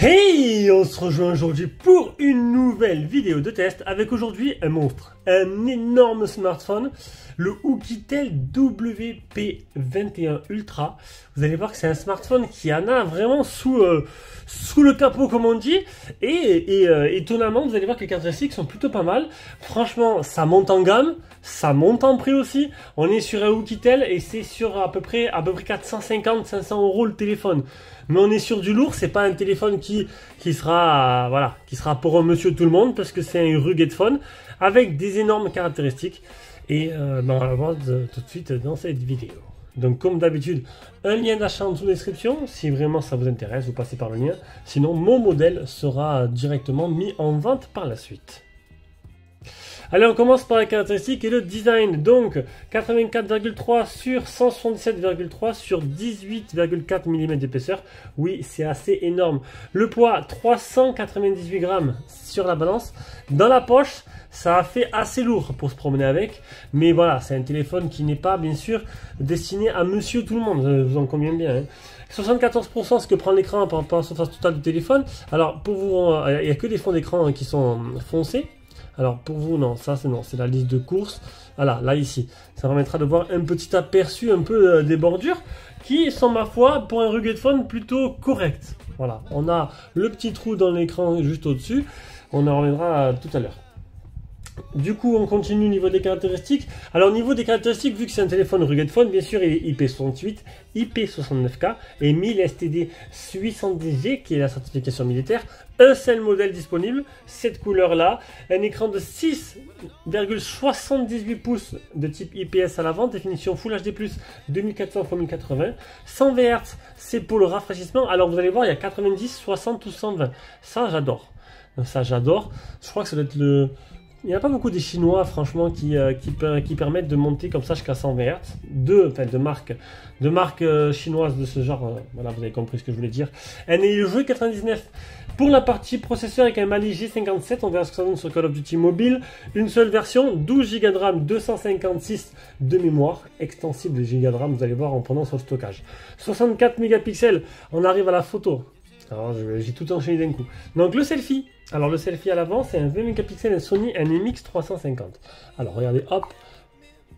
Hey, on se rejoint aujourd'hui pour une nouvelle vidéo de test avec aujourd'hui un monstre, un énorme smartphone, le Oukitel WP21 Ultra. Vous allez voir que c'est un smartphone qui en a vraiment sous le capot comme on dit et étonnamment vous allez voir que les caractéristiques sont plutôt pas mal. Franchement ça monte en gamme, ça monte en prix aussi. On est sur un Oukitel et c'est sur à peu près 450-500 € le téléphone. Mais on est sur du lourd, c'est pas un téléphone qui sera pour un monsieur tout le monde parce que c'est un rugged phone avec des énormes caractéristiques et on va le voir tout de suite dans cette vidéo. Donc comme d'habitude, un lien d'achat en description, si vraiment ça vous intéresse, vous passez par le lien. Sinon mon modèle sera directement mis en vente par la suite. Allez, on commence par les caractéristiques et le design. Donc 84,3 sur 177,3 sur 18,4 mm d'épaisseur. Oui, c'est assez énorme. Le poids 398 grammes sur la balance. Dans la poche, ça a fait assez lourd pour se promener avec. Mais voilà, c'est un téléphone qui n'est pas bien sûr destiné à monsieur tout le monde. Vous en conviens bien. Hein. 74% ce que prend l'écran par rapport à la surface totale du téléphone. Alors pour vous, il n'y a que des fonds d'écran qui sont foncés. Alors pour vous, non, ça c'est non, c'est la liste de courses. Voilà, là ici, ça permettra de voir un petit aperçu un peu des bordures qui sont ma foi pour un rugged phone plutôt correct. Voilà, on a le petit trou dans l'écran juste au-dessus. On en reviendra tout à l'heure. Du coup, on continue au niveau des caractéristiques. Alors, au niveau des caractéristiques, vu que c'est un téléphone rugged phone, bien sûr, il est IP68, IP69K et 1000 STD 810G, qui est la certification militaire. Un seul modèle disponible, cette couleur-là. Un écran de 6,78 pouces de type IPS à l'avant, définition Full HD+, 2400 x 1080. 100 Hz, c'est pour le rafraîchissement. Alors, vous allez voir, il y a 90, 60 ou 120. Ça, j'adore. Ça, j'adore. Je crois que ça doit être le... Il n'y a pas beaucoup des Chinois, franchement, qui permettent de monter comme ça jusqu'à 120 Hz. De marques chinoises de ce genre. Voilà, vous avez compris ce que je voulais dire. NIJ 99 pour la partie processeur avec un Mali G57. On verra ce que ça donne sur Call of Duty Mobile. Une seule version, 12 Go de RAM, 256 de mémoire. Extensible Go de RAM, vous allez voir en prenant sur le stockage. 64 mégapixels, on arrive à la photo. Alors j'ai tout enchaîné d'un coup. Donc le selfie. Alors le selfie à l'avant, c'est un 20 mégapixels, un Sony NMX 350. Alors regardez, hop,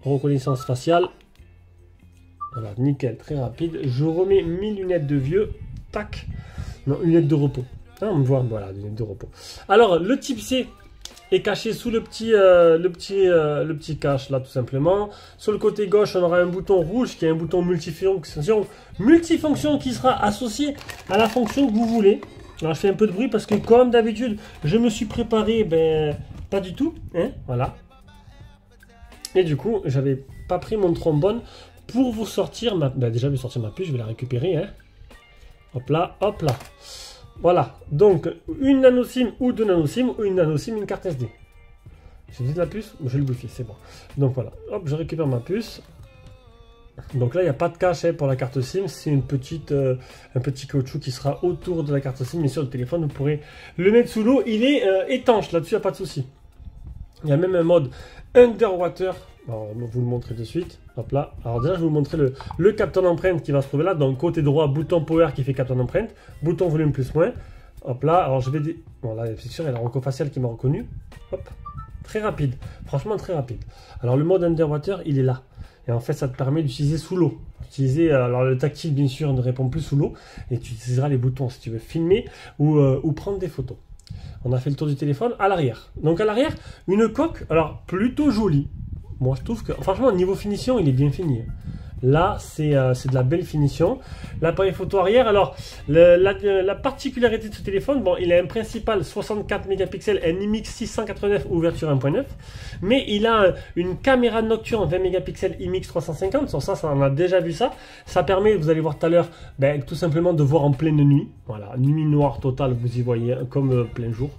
reconnaissance faciale. Voilà, nickel, très rapide. Je remets mes lunettes de vieux. Tac. Non, lunettes de repos. Ah, on me voit, voilà, lunettes de repos. Alors le type C est caché sous le petit cache là tout simplement. Sur le côté gauche, on aura un bouton rouge qui est un bouton multifonction qui sera associé à la fonction que vous voulez. Alors je fais un peu de bruit parce que comme d'habitude, je me suis préparé, pas du tout, hein, voilà. Et du coup, j'avais pas pris mon trombone pour vous sortir déjà je vais sortir ma puce, je vais la récupérer, hein. Hop là, hop là. Voilà, donc une nano SIM ou deux nano SIM ou une nano SIM, une carte SD. J'ai dit de la puce, je vais le bouffer, c'est bon. Donc voilà, hop, je récupère ma puce. Donc là, il n'y a pas de cache pour la carte SIM, c'est un petit caoutchouc qui sera autour de la carte SIM. Mais sur le téléphone, vous pourrez le mettre sous l'eau, il est étanche, là-dessus, il n'y a pas de souci. Il y a même un mode underwater. Alors, on va vous le montrer de suite. Hop là. Alors déjà, je vais vous montrer le capteur d'empreinte qui va se trouver là. Donc côté droit, bouton power qui fait capteur d'empreinte. Bouton volume plus moins. Hop là. Alors je vais... Bon là, c'est sûr, il y a la reco faciale qui m'a reconnu. Hop. Très rapide. Franchement, très rapide. Alors le mode underwater, il est là. Et en fait, ça te permet d'utiliser sous l'eau. Alors le tactile, bien sûr, ne répond plus sous l'eau. Et tu utiliseras les boutons si tu veux filmer ou prendre des photos. On a fait le tour du téléphone à l'arrière. Donc à l'arrière, une coque, alors plutôt jolie. Moi, je trouve que, franchement, au niveau finition, il est bien fini. Là, c'est de la belle finition. L'appareil photo arrière, alors, la particularité de ce téléphone, bon, il a un principal 64 mégapixels, NMX 689, ouverture 1.9, mais il a une caméra nocturne 20 mégapixels IMX 350, sur ça, on a déjà vu ça. Ça permet, vous allez voir tout à l'heure, tout simplement de voir en pleine nuit. Voilà, nuit noire totale, vous y voyez, comme plein jour.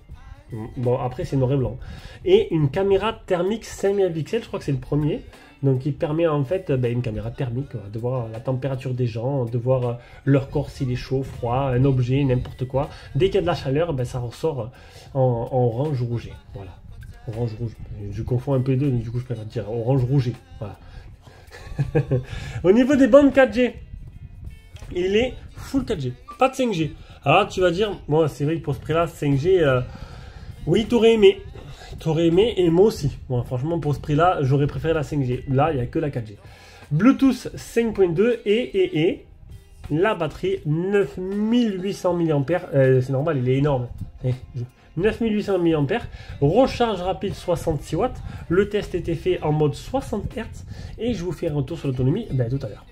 Bon, après, c'est noir et blanc. Et une caméra thermique 5 mégapixels, je crois que c'est le premier. Donc, qui permet en fait une caméra thermique, de voir la température des gens, de voir leur corps s'il est chaud, froid, un objet, n'importe quoi. Dès qu'il y a de la chaleur, ça ressort en orange rougé. Voilà. Orange rouge. Je confonds un peu les deux, mais du coup, je préfère dire orange rougé. Voilà. Au niveau des bandes 4G, il est full 4G, pas de 5G. Alors tu vas dire, bon c'est vrai que pour ce prix là 5G, oui t'aurais aimé. T'aurais aimé et moi aussi. Bon, franchement pour ce prix là j'aurais préféré la 5G. Là il n'y a que la 4G. Bluetooth 5.2 et la batterie 9800 mAh. C'est normal, il est énorme. 9800 mAh. Recharge rapide 66 watts. Le test était fait en mode 60 Hz. Et je vous fais un retour sur l'autonomie tout à l'heure.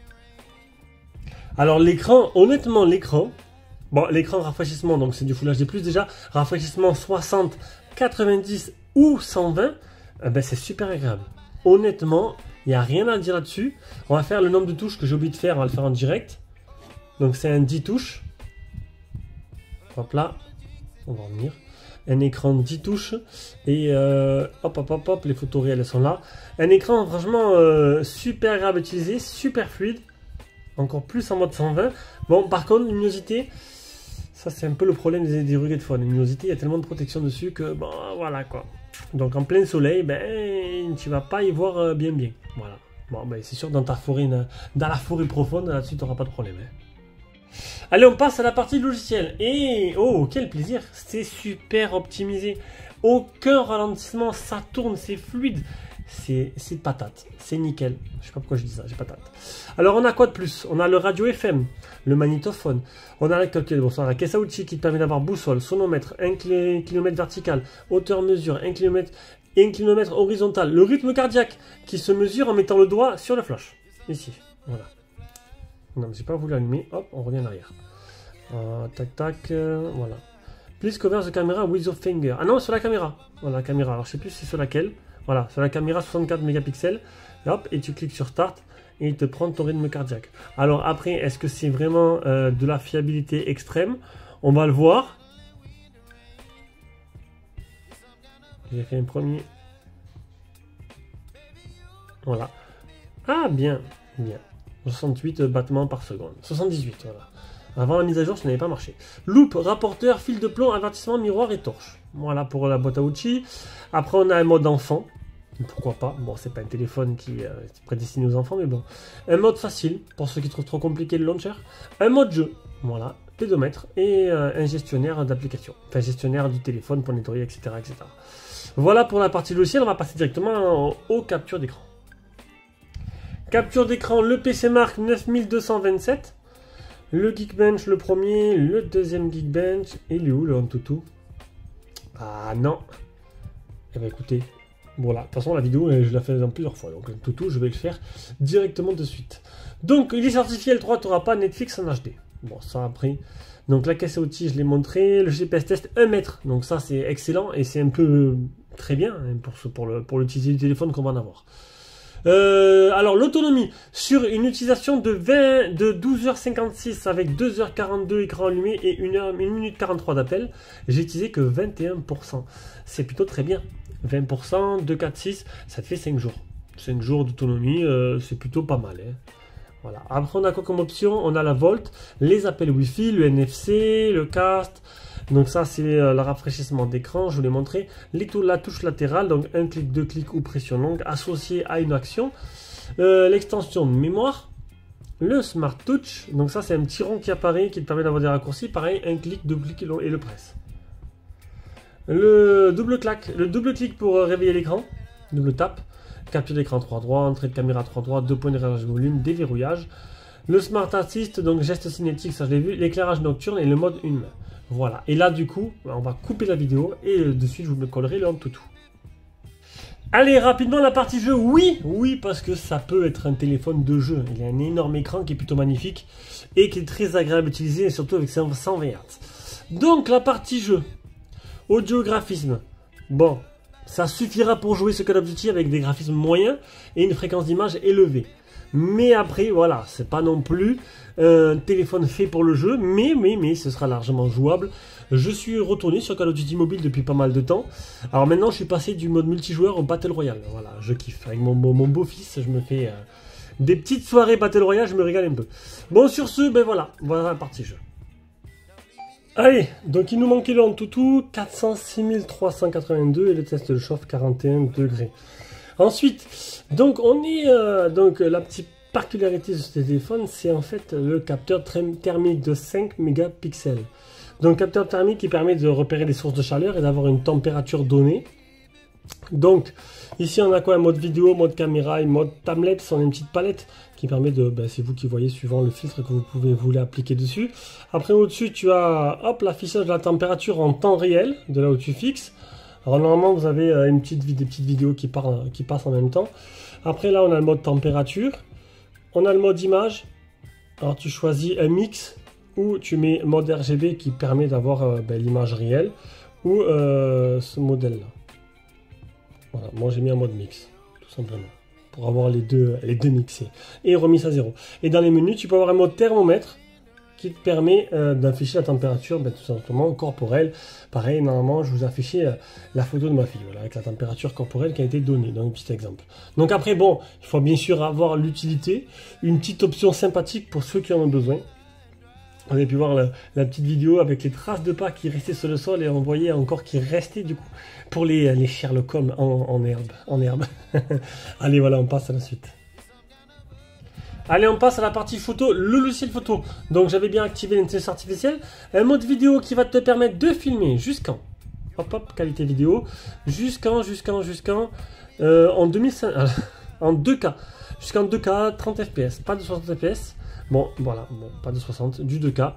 Alors l'écran, honnêtement l'écran, bon l'écran rafraîchissement, donc c'est du Full HD+, déjà, rafraîchissement 60, 90 ou 120, c'est super agréable. Honnêtement, il n'y a rien à dire là-dessus. On va faire le nombre de touches que j'ai oublié de faire, on va le faire en direct. Donc c'est un 10 touches. Hop là, on va revenir. Un écran 10 touches. Et hop, les photos réelles elles sont là. Un écran franchement super agréable à utiliser, super fluide. Encore plus en mode 120. Bon, par contre, luminosité, ça c'est un peu le problème des rugged phones. Luminosité, il y a tellement de protection dessus que bon, voilà quoi. Donc en plein soleil, tu vas pas y voir bien. Voilà. Bon, c'est sûr, dans ta forêt, dans la forêt profonde, là-dessus, tu n'auras pas de problème. Allez, on passe à la partie logicielle. Et oh, quel plaisir! C'est super optimisé. Aucun ralentissement, ça tourne, c'est fluide. C'est patate, c'est nickel. Je sais pas pourquoi je dis ça, j'ai patate. Alors on a quoi de plus? On a le radio FM, le magnétophone, on a la caisse à outils qui te permet d'avoir boussole, sonomètre, 1 km vertical, hauteur mesure, 1 km et 1 km horizontal. Le rythme cardiaque qui se mesure en mettant le doigt sur le flash. Ici, voilà. Non, j'ai pas voulu allumer, hop, on revient en arrière. Tac, voilà. Please cover the camera with your finger. Ah non, sur la caméra. Voilà, la caméra. Alors je sais plus c'est sur laquelle. Voilà, sur la caméra 64 mégapixels, hop, et tu cliques sur Start et il te prend ton rythme cardiaque. Alors après, est-ce que c'est vraiment de la fiabilité extrême? On va le voir. J'ai fait un premier. Voilà. Ah, bien. 68 battements par seconde. 78, voilà. Avant la mise à jour, ça n'avait pas marché. Loupe, rapporteur, fil de plomb, avertissement, miroir et torche. Voilà pour la boîte à outils. Après, on a un mode enfant. Pourquoi pas? Bon, c'est pas un téléphone qui est prédestiné aux enfants, mais bon. Un mode facile, pour ceux qui trouvent trop compliqué le launcher. Un mode jeu, voilà. Pédomètre et un gestionnaire d'application. Enfin, gestionnaire du téléphone pour nettoyer, etc., etc. Voilà pour la partie logicielle. On va passer directement aux captures d'écran. Capture d'écran, le PC Mark 9227. Le Geekbench, le premier, le deuxième Geekbench. Et il est où le Antutu? Ah non. Eh bien écoutez, voilà. De toute façon la vidéo je la fais dans plusieurs fois. Donc Antutu, je vais le faire directement de suite. Donc il est certifié L3, tu n'auras pas Netflix en HD. Bon ça après. Donc la caisse à outils, je l'ai montré. Le GPS test 1 mètre. Donc ça c'est excellent et c'est un peu très bien pour l'utiliser du téléphone qu'on va en avoir. Alors l'autonomie sur une utilisation de 12h56 avec 2h42 écran allumé et 1 minute 43 d'appel, j'ai utilisé que 21%. C'est plutôt très bien. 20%, 2, 4, 6, ça te fait 5 jours. 5 jours d'autonomie, c'est plutôt pas mal. Voilà. Après on a quoi comme option? On a la Volt, les appels Wi-Fi, le NFC, le cast. Donc ça c'est le rafraîchissement d'écran, je vous l'ai montré. La touche latérale, donc un clic, deux clics ou pression longue associée à une action. L'extension de mémoire. Le Smart Touch, donc ça c'est un petit rond qui apparaît qui te permet d'avoir des raccourcis. Pareil, un clic, deux clics et le presse. Le double clic pour réveiller l'écran. Double tap. Capture d'écran 3.3, entrée de caméra 3.3, 2 points de réglage volume, déverrouillage. Le Smart Assist, donc geste cinétique, ça je l'ai vu. L'éclairage nocturne et le mode une main. Voilà, et là du coup, on va couper la vidéo et de suite je vous collerai le Antutu. Allez, rapidement la partie jeu, oui, parce que ça peut être un téléphone de jeu. Il a un énorme écran qui est plutôt magnifique et qui est très agréable à utiliser, et surtout avec 120 Hz. Donc la partie jeu, audio graphisme, bon, ça suffira pour jouer ce Call of Duty avec des graphismes moyens et une fréquence d'image élevée. Mais après, voilà, c'est pas non plus un téléphone fait pour le jeu, mais ce sera largement jouable. Je suis retourné sur Call of Duty Mobile depuis pas mal de temps. Alors maintenant, je suis passé du mode multijoueur au Battle Royale. Voilà, je kiffe. Avec mon beau-fils, je me fais des petites soirées Battle Royale, je me régale un peu. Bon, sur ce, voilà la partie jeu. Allez, donc il nous manquait le Antutu, 406 382 et le test de chauffe 41 degrés. Ensuite, donc on est la petite particularité de ce téléphone, c'est en fait le capteur thermique de 5 mégapixels. Donc capteur thermique qui permet de repérer les sources de chaleur et d'avoir une température donnée. Donc ici on a quoi? Un mode vidéo, mode caméra et mode timelapse. On a une petite palette qui permet de, c'est vous qui voyez suivant le filtre que vous voulez appliquer dessus. Après au-dessus tu as l'affichage de la température en temps réel, de là où tu fixes. Alors normalement vous avez des petites vidéos qui passent en même temps. Après là on a le mode température, on a le mode image. Alors tu choisis un mix ou tu mets mode RGB qui permet d'avoir l'image réelle ou ce modèle là. Voilà, moi j'ai mis un mode mix tout simplement pour avoir les deux mixés et remis à 0. Et dans les menus tu peux avoir un mode thermomètre qui te permet d'afficher la température tout simplement corporelle. Pareil, normalement, je vous ai affiché la photo de ma fille, voilà, avec la température corporelle qui a été donnée, dans un petit exemple. Donc après, bon, il faut bien sûr avoir l'utilité, une petite option sympathique pour ceux qui en ont besoin. Vous avez pu voir la petite vidéo avec les traces de pas qui restaient sur le sol et on voyait encore qui restaient du coup pour les Sherlock Holmes en herbe. Allez, voilà, on passe à la suite. Allez, on passe à la partie photo, le logiciel photo. Donc j'avais bien activé l'intelligence artificielle. Un mode vidéo qui va te permettre de filmer jusqu'en, hop, qualité vidéo, jusqu'en, en 2005, en 2K, jusqu'en 2K, 30 fps, pas de 60 fps. Bon, voilà, pas de 60, du 2K.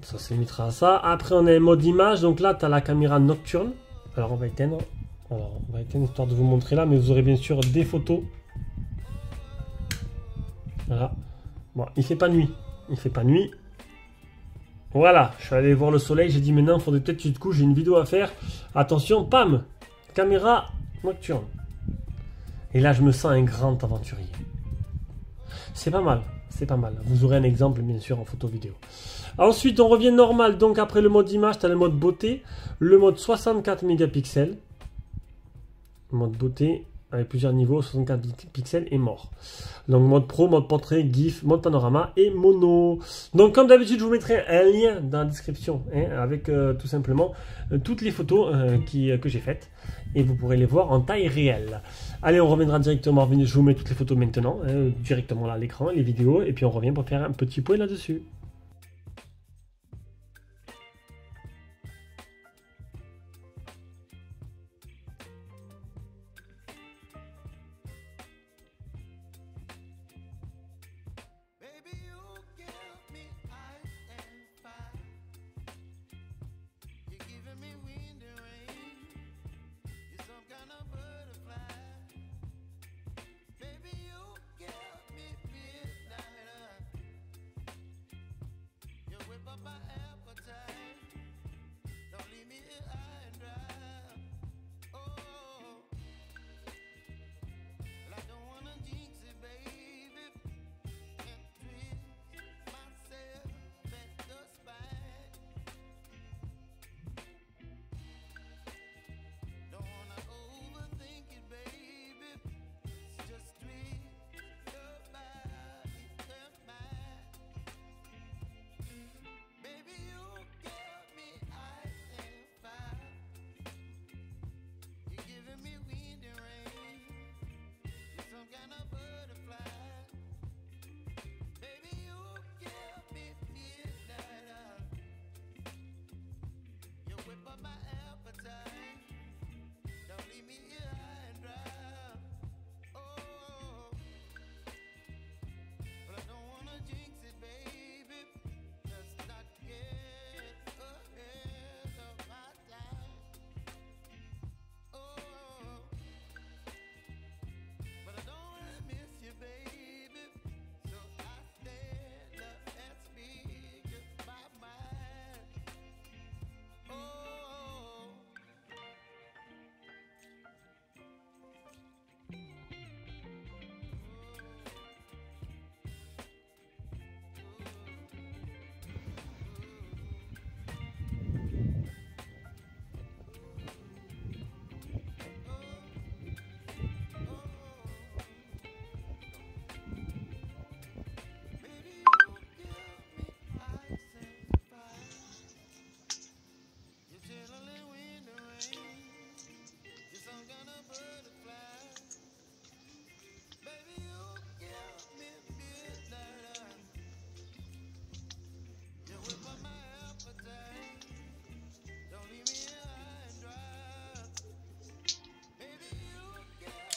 Ça se limitera à ça. Après, on a un mode image. Donc là, tu as la caméra nocturne. Alors, on va éteindre. Alors, on va éteindre histoire de vous montrer là, mais vous aurez bien sûr des photos. Voilà. Bon, il fait pas nuit. Il fait pas nuit. Voilà, je suis allé voir le soleil. J'ai dit maintenant, il faudrait peut-être que tu te couches. J'ai une vidéo à faire. Attention, pam, caméra nocturne. Et là, je me sens un grand aventurier. C'est pas mal. C'est pas mal. Vous aurez un exemple, bien sûr, en photo vidéo. Ensuite, on revient normal. Donc, après le mode image, tu as le mode beauté. Le mode 64 mégapixels. Mode beauté. Avec plusieurs niveaux, 64 pixels et mort. Donc mode pro, mode portrait, GIF, mode panorama et mono. Donc comme d'habitude, je vous mettrai un lien dans la description avec tout simplement toutes les photos que j'ai faites. Et vous pourrez les voir en taille réelle. Allez, on reviendra directement. Je vous mets toutes les photos maintenant, directement là à l'écran, les vidéos. Et puis on revient pour faire un petit point là-dessus.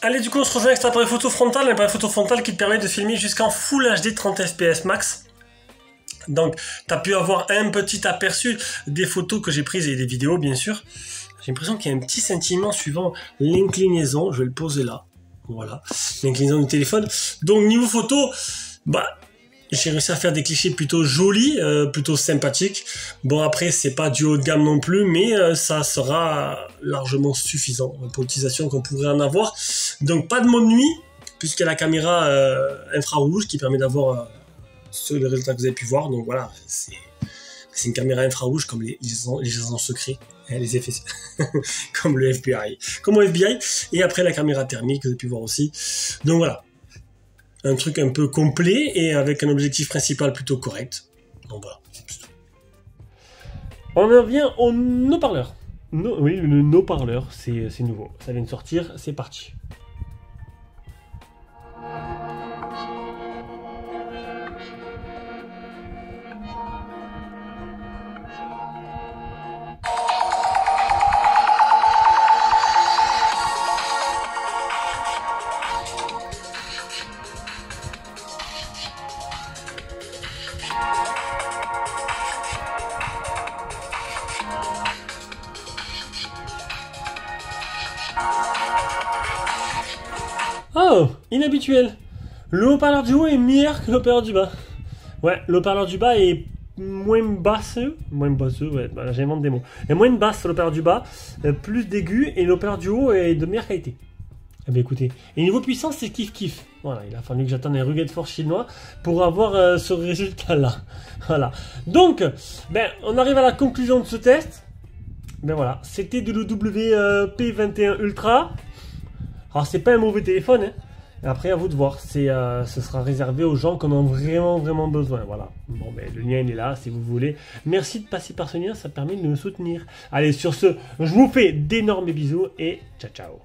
Allez, du coup, on se rejoint avec cet appareil photo frontal, un appareil photo frontal qui te permet de filmer jusqu'en Full HD 30 fps max. Donc, tu as pu avoir un petit aperçu des photos que j'ai prises et des vidéos, bien sûr. J'ai l'impression qu'il y a un petit scintillement suivant l'inclinaison. Je vais le poser là. Voilà, l'inclinaison du téléphone. Donc, niveau photo, bah, j'ai réussi à faire des clichés plutôt jolis, plutôt sympathiques. Bon, après, c'est pas du haut de gamme non plus, mais ça sera largement suffisant pour l'utilisation qu'on pourrait en avoir. Donc, pas de mode nuit, puisqu'il y a la caméra infrarouge qui permet d'avoir le résultat que vous avez pu voir. Donc voilà, c'est une caméra infrarouge comme les agents secrets, les effets, comme le FBI, comme au FBI. Et après, la caméra thermique que vous avez pu voir aussi. Donc voilà. Un truc un peu complet et avec un objectif principal plutôt correct. Donc voilà. On en vient au haut-parleur. Oui, le haut-parleur, c'est nouveau. Ça vient de sortir, c'est parti. Oh, inhabituel. Le haut-parleur du haut est meilleur que le haut-parleur du bas. Ouais, le haut-parleur du bas est moins basseux, ouais, bah, j'invente des mots. Et moins de basse le haut-parleur du bas, plus d'aigu, et le haut-parleur du haut est de meilleure qualité. Eh bien écoutez, et niveau puissance, c'est kiff-kiff. Voilà, il a fallu que j'attende un Rugged Force chinois pour avoir ce résultat-là. Voilà. Donc, ben, on arrive à la conclusion de ce test. Ben voilà, c'était de l'P21 Ultra. Alors c'est pas un mauvais téléphone, hein. Après à vous de voir, ce sera réservé aux gens qui en ont vraiment besoin, voilà. Bon ben le lien il est là si vous voulez. Merci de passer par ce lien, ça permet de me soutenir. Allez sur ce, je vous fais d'énormes bisous et ciao ciao.